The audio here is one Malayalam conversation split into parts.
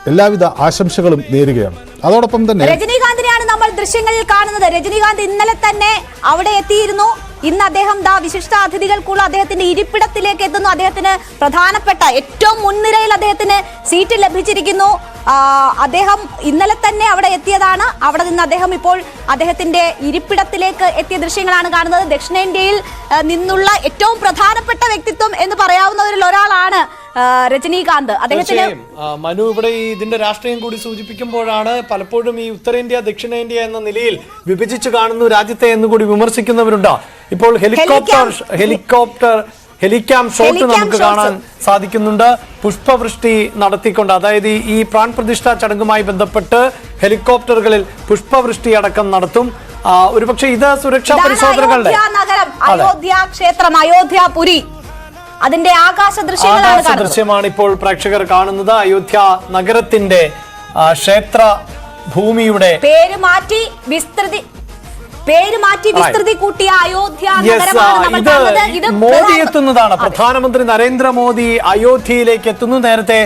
എല്ലാവിധ ആശംസകളും നേരുകയാണ്. അതോടൊപ്പം തന്നെ രജനീകാന്തിനെയാണ് നമ്മൾ ദൃശ്യങ്ങളിൽ കാണുന്നത്. രജനീകാന്ത് ഇന്നലെ തന്നെ അവിടെ എത്തിയിരുന്നു. ഇന്ന് അദ്ദേഹം വിശിഷ്ട അതിഥികൾക്കുള്ള അദ്ദേഹത്തിന്റെ ഇരിപ്പിടത്തിലേക്ക് എത്തുന്നു. അദ്ദേഹത്തിന് പ്രധാനപ്പെട്ട ഏറ്റവും മുൻനിരയിൽ അദ്ദേഹത്തിന് സീറ്റ് ലഭിച്ചിരിക്കുന്നു. അദ്ദേഹം ഇന്നലെ തന്നെ അവിടെ എത്തിയതാണ്. അവിടെ നിന്ന് അദ്ദേഹം ഇപ്പോൾ അദ്ദേഹത്തിന്റെ ഇരിപ്പിടത്തിലേക്ക് എത്തിയ ദൃശ്യങ്ങളാണ് കാണുന്നത്. ദക്ഷിണേന്ത്യയിൽ നിന്നുള്ള ഏറ്റവും പ്രധാനപ്പെട്ട വ്യക്തിത്വം എന്ന് പറയാവുന്നവരിൽ ഒരാളാണ് രജനീകാന്ത്. അദ്ദേഹത്തിന് മനു ഇവിടെ ഇതിന്റെ രാഷ്ട്രീയം കൂടി സൂചിപ്പിക്കുമ്പോഴാണ് പലപ്പോഴും ഈ ഉത്തരേന്ത്യ ദക്ഷിണേന്ത്യ എന്ന നിലയിൽ വിഭജിച്ചു കാണുന്നു രാജ്യത്തെ എന്നുകൂടി വിമർശിക്കുന്നവരുണ്ട്. ഇപ്പോൾ ഹെലിക്യാം ഷോട്ട് നമുക്ക് കാണാൻ സാധിക്കുന്നുണ്ട്. പുഷ്പവൃഷ്ടി നടത്തിക്കൊണ്ട്, അതായത് ഈ പ്രാൺ പ്രതിഷ്ഠാ ചടങ്ങുമായി ബന്ധപ്പെട്ട് ഹെലികോപ്റ്ററുകളിൽ പുഷ്പവൃഷ്ടി അടക്കം നടത്തും. ഒരുപക്ഷെ ഇത് സുരക്ഷാ പരിശോധനകളുടെ അയോധ്യ ക്ഷേത്രം, അയോധ്യാപുരി, അതിന്റെ ആകാശ ദൃശ്യമാണ് ഇപ്പോൾ പ്രേക്ഷകർ കാണുന്നത്. അയോധ്യ നഗരത്തിന്റെ ക്ഷേത്ര ഭൂമിയുടെ പേര് മാറ്റി വിസ്തൃതി കൂട്ടിയ അയോധ്യ നഗരമാണ്. മോദി എത്തുന്നതാണ്. പ്രധാനമന്ത്രി നരേന്ദ്രമോദി അയോധ്യയിലേക്ക് എത്തുന്നു. നേരത്തെ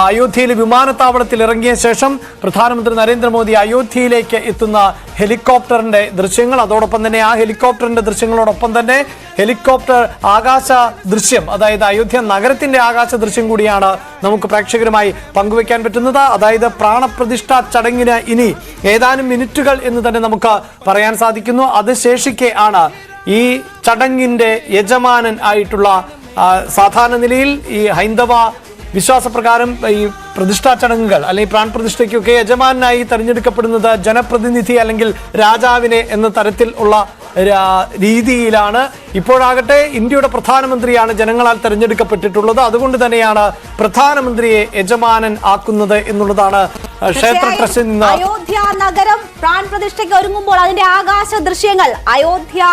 അയോധ്യയിൽ വിമാനത്താവളത്തിൽ ഇറങ്ങിയ ശേഷം പ്രധാനമന്ത്രി നരേന്ദ്രമോദി അയോധ്യയിലേക്ക് എത്തുന്ന ഹെലികോപ്റ്ററിന്റെ ദൃശ്യങ്ങൾ, അതോടൊപ്പം തന്നെ ആ ഹെലികോപ്റ്ററിന്റെ ദൃശ്യങ്ങളോടൊപ്പം തന്നെ ഹെലികോപ്റ്റർ ആകാശ ദൃശ്യം, അതായത് അയോധ്യ നഗരത്തിന്റെ ആകാശ ദൃശ്യം കൂടിയാണ് നമുക്ക് പ്രേക്ഷകരുമായി പങ്കുവെക്കാൻ പറ്റുന്നത്. അതായത് പ്രാണപ്രതിഷ്ഠാ ചടങ്ങിന് ഇനി ഏതാനും മിനിറ്റുകൾ എന്ന് തന്നെ നമുക്ക് പറയാൻ സാധിക്കുന്നു. അത് ശേഷിക്കെ ആണ് ഈ ചടങ്ങിന്റെ യജമാനൻ ആയിട്ടുള്ള, സാധാരണ നിലയിൽ ഈ ഹൈന്ദവ വിശ്വാസപ്രകാരം ഈ പ്രതിഷ്ഠാ ചടങ്ങുകൾ അല്ലെങ്കിൽ പ്രാൺ പ്രതിഷ്ഠയ്ക്കൊക്കെ യജമാനായി തെരഞ്ഞെടുക്കപ്പെടുന്നത് ജനപ്രതിനിധി അല്ലെങ്കിൽ രാജാവിനെ എന്ന തരത്തിൽ ഉള്ള രീതിയിലാണ്. ഇപ്പോഴാകട്ടെ ഇന്ത്യയുടെ പ്രധാനമന്ത്രിയാണ് ജനങ്ങളാൽ തെരഞ്ഞെടുക്കപ്പെട്ടിട്ടുള്ളത്. അതുകൊണ്ട് തന്നെയാണ് പ്രധാനമന്ത്രിയെ യജമാനൻ ആക്കുന്നത് എന്നുള്ളതാണ് ക്ഷേത്ര ട്രസ്റ്റിൽ നിന്ന്. അയോധ്യ നഗരം പ്രാൺ പ്രതിഷ്ഠയ്ക്ക് ഒരുങ്ങുമ്പോൾ അതിന്റെ ആകാശ ദൃശ്യങ്ങൾ, അയോധ്യ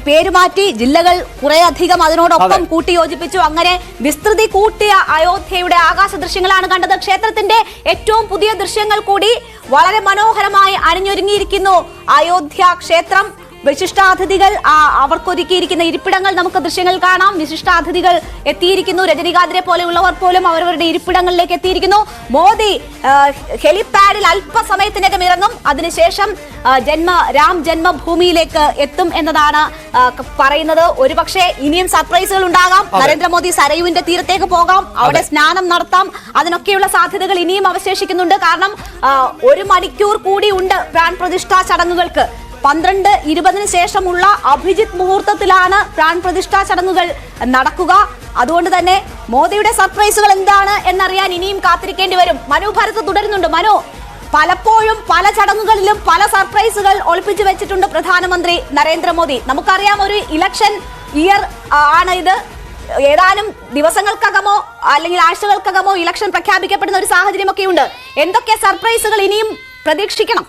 പേരുമാറ്റി ജില്ലകൾ കുറെ അധികം അതിനോടൊപ്പം കൂട്ടിയോജിപ്പിച്ചു. അങ്ങനെ വിസ്തൃതി കൂട്ടിയ അയോധ്യയുടെ ആകാശ ദൃശ്യങ്ങളാണ് കണ്ടത്. ക്ഷേത്രത്തിന്റെ ഏറ്റവും പുതിയ ദൃശ്യങ്ങൾ കൂടി വളരെ മനോഹരമായി അണിഞ്ഞൊരുങ്ങിയിരിക്കുന്നു. അയോധ്യ ക്ഷേത്രം, വിശിഷ്ടാതിഥികൾ അവർക്കൊരുക്കിയിരിക്കുന്ന ഇരിപ്പിടങ്ങൾ നമുക്ക് ദൃശ്യങ്ങൾ കാണാം. വിശിഷ്ടാതിഥികൾ എത്തിയിരിക്കുന്നു. രജനീകാന്തിനെ പോലെയുള്ളവർ പോലും അവരവരുടെ ഇരിപ്പിടങ്ങളിലേക്ക് എത്തിയിരിക്കുന്നു. മോദി ഹെലിപാഡിൽ അല്പസമയത്തിനകം ഇറങ്ങും. അതിനുശേഷം രാം ജന്മഭൂമിയിലേക്ക് എത്തും എന്നതാണ് പറയുന്നത്. ഒരുപക്ഷെ ഇനിയും സർപ്രൈസുകൾ ഉണ്ടാകാം. നരേന്ദ്രമോദി സരയുവിന്റെ തീരത്തേക്ക് പോകാം, അവിടെ സ്നാനം നടത്താം. അതിനൊക്കെയുള്ള സാധ്യതകൾ ഇനിയും അവശേഷിക്കുന്നുണ്ട്. കാരണം 1 മണിക്കൂർ കൂടി ഉണ്ട് പ്രാൺ പ്രതിഷ്ഠാ ചടങ്ങുകൾക്ക്. 12:20 ശേഷമുള്ള അഭിജിത്ത് മുഹൂർത്തത്തിലാണ് പ്രാൺ പ്രതിഷ്ഠാ ചടങ്ങുകൾ നടക്കുക. അതുകൊണ്ട് തന്നെ മോദിയുടെ സർപ്രൈസുകൾ എന്താണ് എന്നറിയാൻ ഇനിയും കാത്തിരിക്കേണ്ടി വരും. മനു ഭരത് തുടരുന്നുണ്ട്. മനു, പലപ്പോഴും പല ചടങ്ങുകളിലും പല സർപ്രൈസുകൾ ഒളിപ്പിച്ചു വെച്ചിട്ടുണ്ട് പ്രധാനമന്ത്രി നരേന്ദ്രമോദി. നമുക്കറിയാം, ഒരു ഇലക്ഷൻ ഇയർ ആണ് ഇത്. ഏതാനും ദിവസങ്ങൾക്കകമോ അല്ലെങ്കിൽ ആഴ്ചകൾക്കകമോ ഇലക്ഷൻ പ്രഖ്യാപിക്കപ്പെടുന്ന ഒരു സാഹചര്യമൊക്കെയുണ്ട്. എന്തൊക്കെ സർപ്രൈസുകൾ ഇനിയും പ്രതീക്ഷിക്കണം?